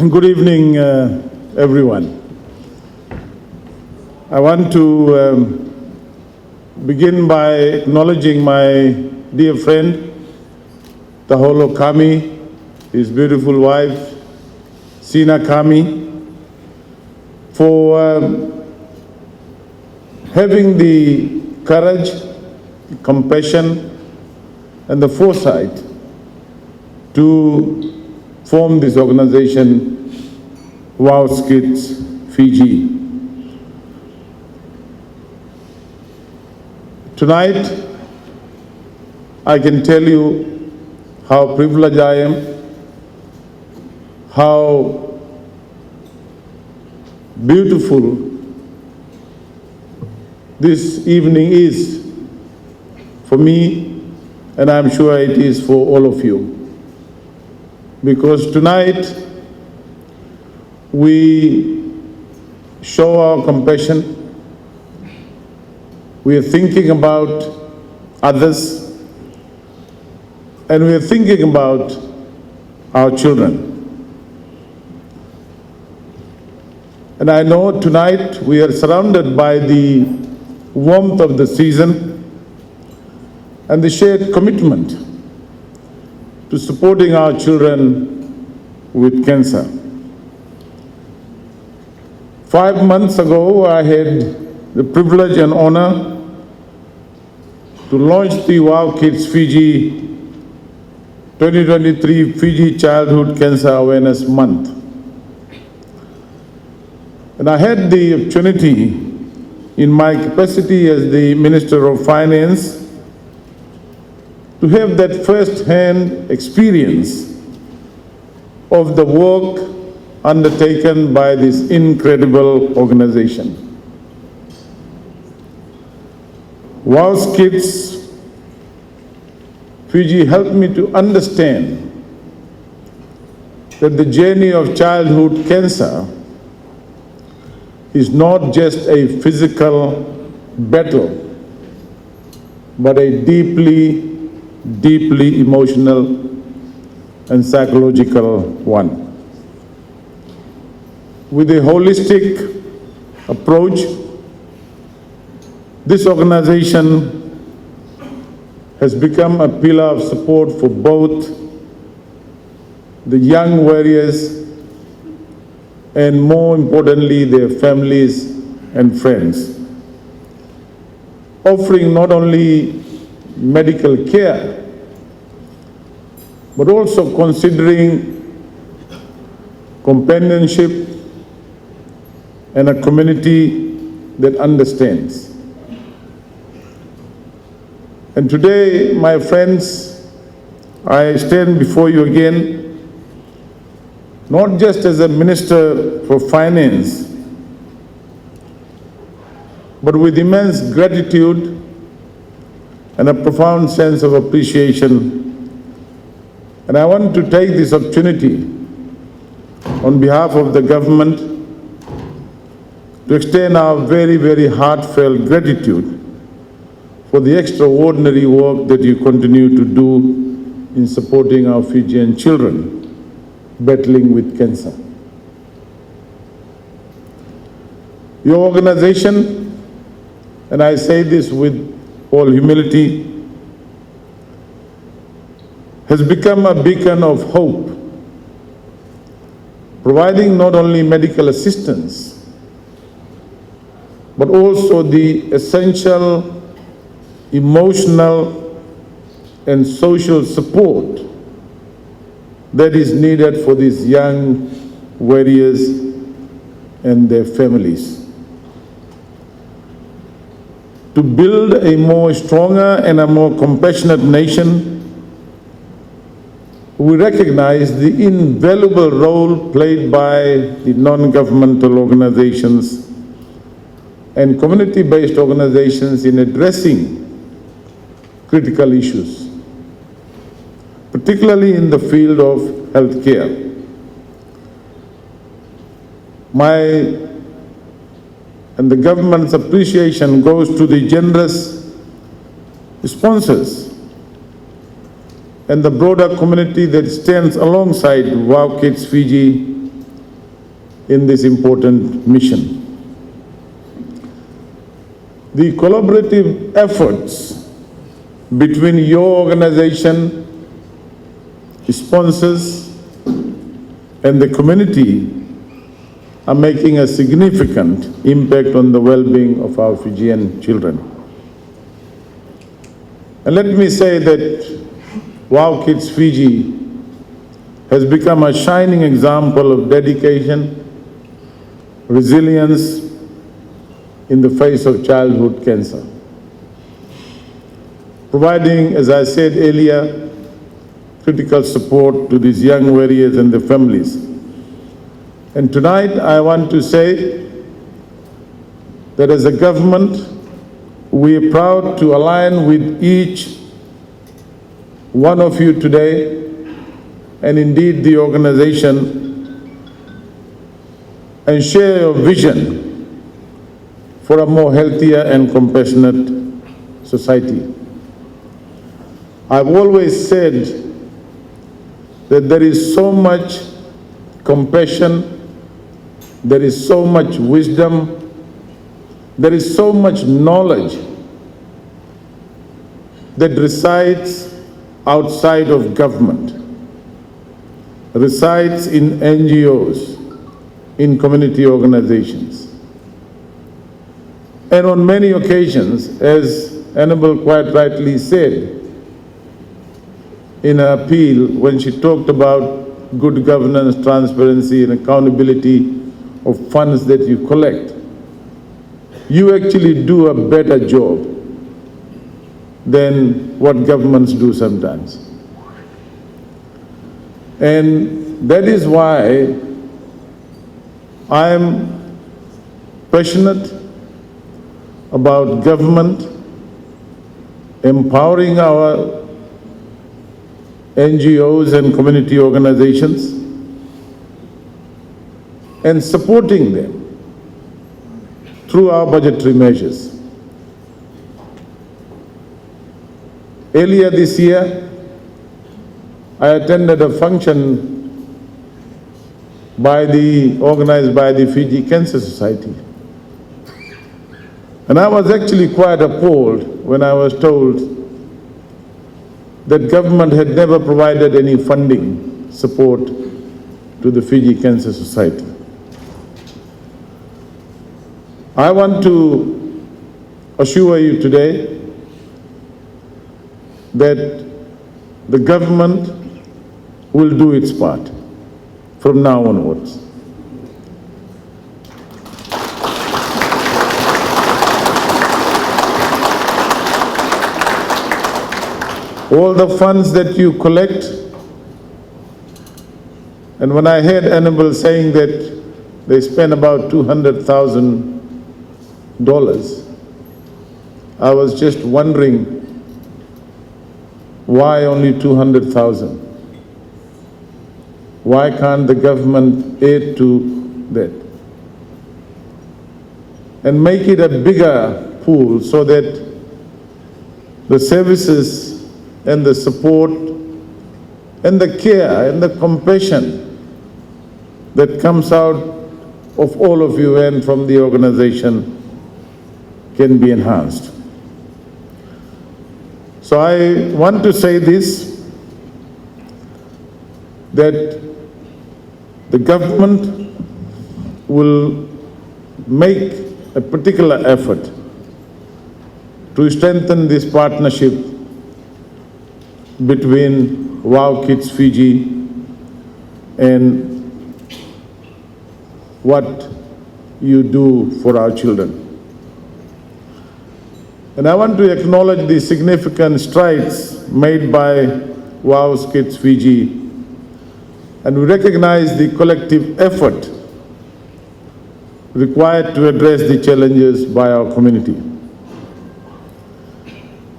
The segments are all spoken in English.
Good evening, everyone. I want to begin by acknowledging my dear friend, Taholo Kami, his beautiful wife, Sina Kami, for having the courage, compassion, and the foresight to form this organization, WOWS Kids Fiji. Tonight, I can tell you how privileged I am, how beautiful this evening is for me, and I'm sure it is for all of you. Because tonight, we show our compassion. We are thinking about others, and we are thinking about our children. And I know tonight we are surrounded by the warmth of the season and the shared commitment to supporting our children with cancer. 5 months ago, I had the privilege and honor to launch the WOW Kids Fiji 2023 Fiji Childhood Cancer Awareness Month. And I had the opportunity in my capacity as the Minister of Finance to have that first-hand experience of the work undertaken by this incredible organization. WOWS Kids Fiji helped me to understand that the journey of childhood cancer is not just a physical battle, but a deeply emotional and psychological one. With a holistic approach, this organization has become a pillar of support for both the young warriors and, more importantly, their families and friends, offering not only medical care, but also considering companionship and a community that understands. And today, my friends, I stand before you again, not just as a Minister for Finance, but with immense gratitude and a profound sense of appreciation. And I want to take this opportunity on behalf of the government to extend our very heartfelt gratitude for the extraordinary work that you continue to do in supporting our Fijian children battling with cancer. Your organization, and I say this with all humility, has become a beacon of hope, providing not only medical assistance, but also the essential emotional and social support that is needed for these young warriors and their families. To build a more stronger and a more compassionate nation, we recognize the invaluable role played by the non-governmental organizations and community-based organizations in addressing critical issues, particularly in the field of healthcare. My and the government's appreciation goes to the generous sponsors and the broader community that stands alongside WOW Kids Fiji in this important mission. The collaborative efforts between your organization, sponsors, and the community are making a significant impact on the well-being of our Fijian children. And let me say that WOWS Kids Fiji has become a shining example of dedication, resilience in the face of childhood cancer, providing, as I said earlier, critical support to these young warriors and their families. And tonight I want to say that as a government, we are proud to align with each one of you today, and indeed the organization, and share your vision for a more healthier and compassionate society. I've always said that there is so much compassion, there is so much wisdom, there is so much knowledge that resides outside of government, resides in NGOs, in community organizations. And on many occasions, as Annabel quite rightly said in her appeal when she talked about good governance, transparency, and accountability of funds that you collect, you actually do a better job than what governments do sometimes. And that is why I am passionate about government empowering our NGOs and community organizations and supporting them through our budgetary measures. Earlier this year, I attended a function organized by the Fiji Cancer Society. And I was actually quite appalled when I was told that government had never provided any funding support to the Fiji Cancer Society. I want to assure you today that the government will do its part from now onwards. All the funds that you collect, and when I heard Annabel saying that they spend about $200,000, I was just wondering why only 200,000? Why can't the government aid to that? And make it a bigger pool so that the services and the support and the care and the compassion that comes out of all of you and from the organization can be enhanced. So I want to say this, that the government will make a particular effort to strengthen this partnership between WOWS Kids Fiji and what you do for our children. And I want to acknowledge the significant strides made by WOWS Kids Fiji, and we recognize the collective effort required to address the challenges by our community.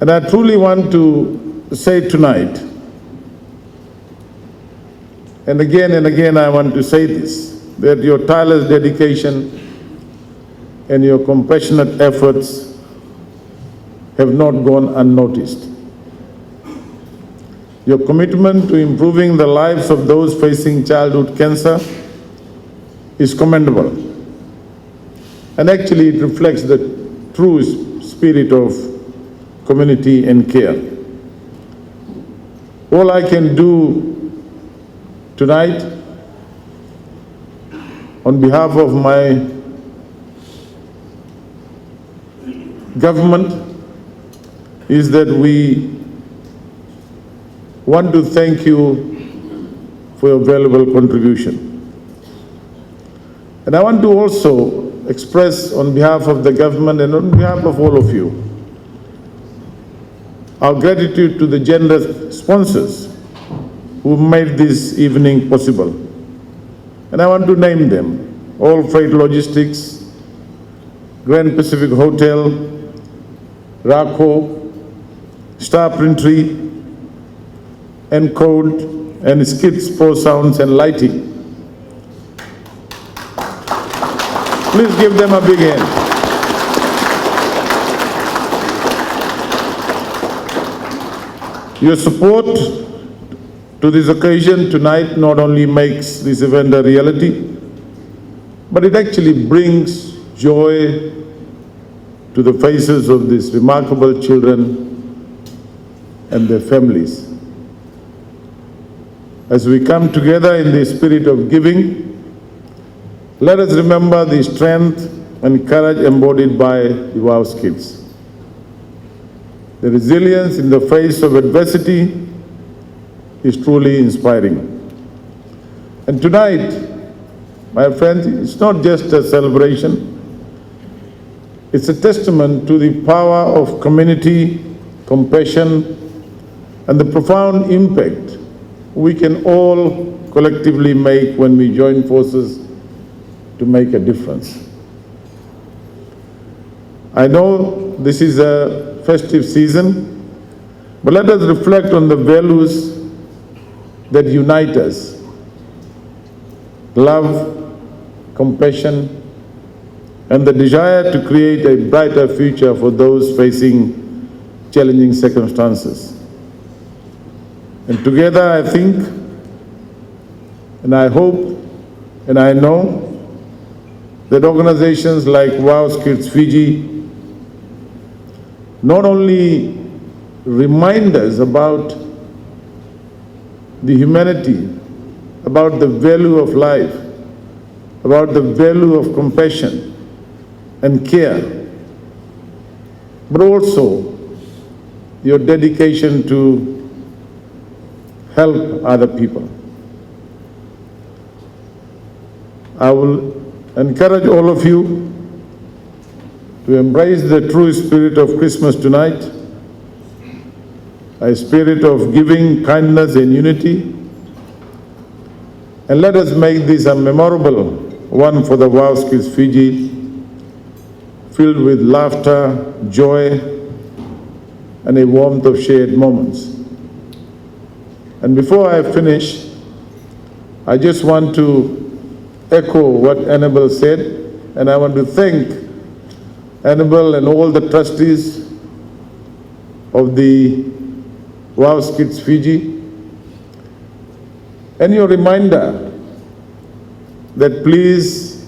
And I truly want to say tonight, and again I want to say this, that your tireless dedication and your compassionate efforts have not gone unnoticed. Your commitment to improving the lives of those facing childhood cancer is commendable. And actually it reflects the true spirit of community and care. All I can do tonight on behalf of my government is that we want to thank you for your valuable contribution. And I want to also express on behalf of the government and on behalf of all of you our gratitude to the generous sponsors who made this evening possible. And I want to name them: All Freight Logistics, Grand Pacific Hotel, RACO, Star Printery, Encode, and Skids for Sounds and Lighting. Please give them a big hand. Your support to this occasion tonight not only makes this event a reality, but it actually brings joy to the faces of these remarkable children and their families. As we come together in the spirit of giving, let us remember the strength and courage embodied by the WOWS kids. The resilience in the face of adversity is truly inspiring. And tonight, my friends, it's not just a celebration, it's a testament to the power of community, compassion, and the profound impact we can all collectively make when we join forces to make a difference. I know this is a festive season, but let us reflect on the values that unite us: love, compassion, and the desire to create a brighter future for those facing challenging circumstances. And together I think, and I hope, and I know that organizations like WOWS Kids Fiji not only remind us about the humanity, about the value of life, about the value of compassion and care, but also your dedication to help other people. I will encourage all of you to embrace the true spirit of Christmas tonight, a spirit of giving, kindness, and unity. And let us make this a memorable one for the WOWS Kids Fiji, filled with laughter, joy, and a warmth of shared moments. And before I finish, I just want to echo what Annabelle said, and I want to thank Annabelle and all the trustees of the WOWS Kids Fiji, and your reminder that please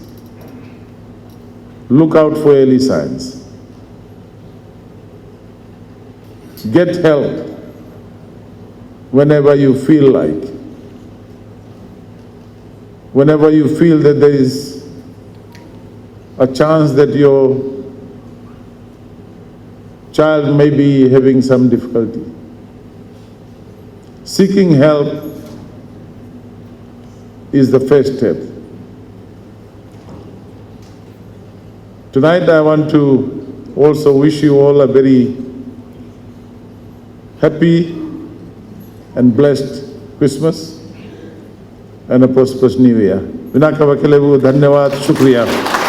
look out for early signs. Get help whenever you feel like. Whenever you feel that there is a chance that your child may be having some difficulty. Seeking help is the first step. Tonight I want to also wish you all a very happy and blessed Christmas and a prosperous New Year. Vinaka Vakelevu, Dhanyawad, Shukriya.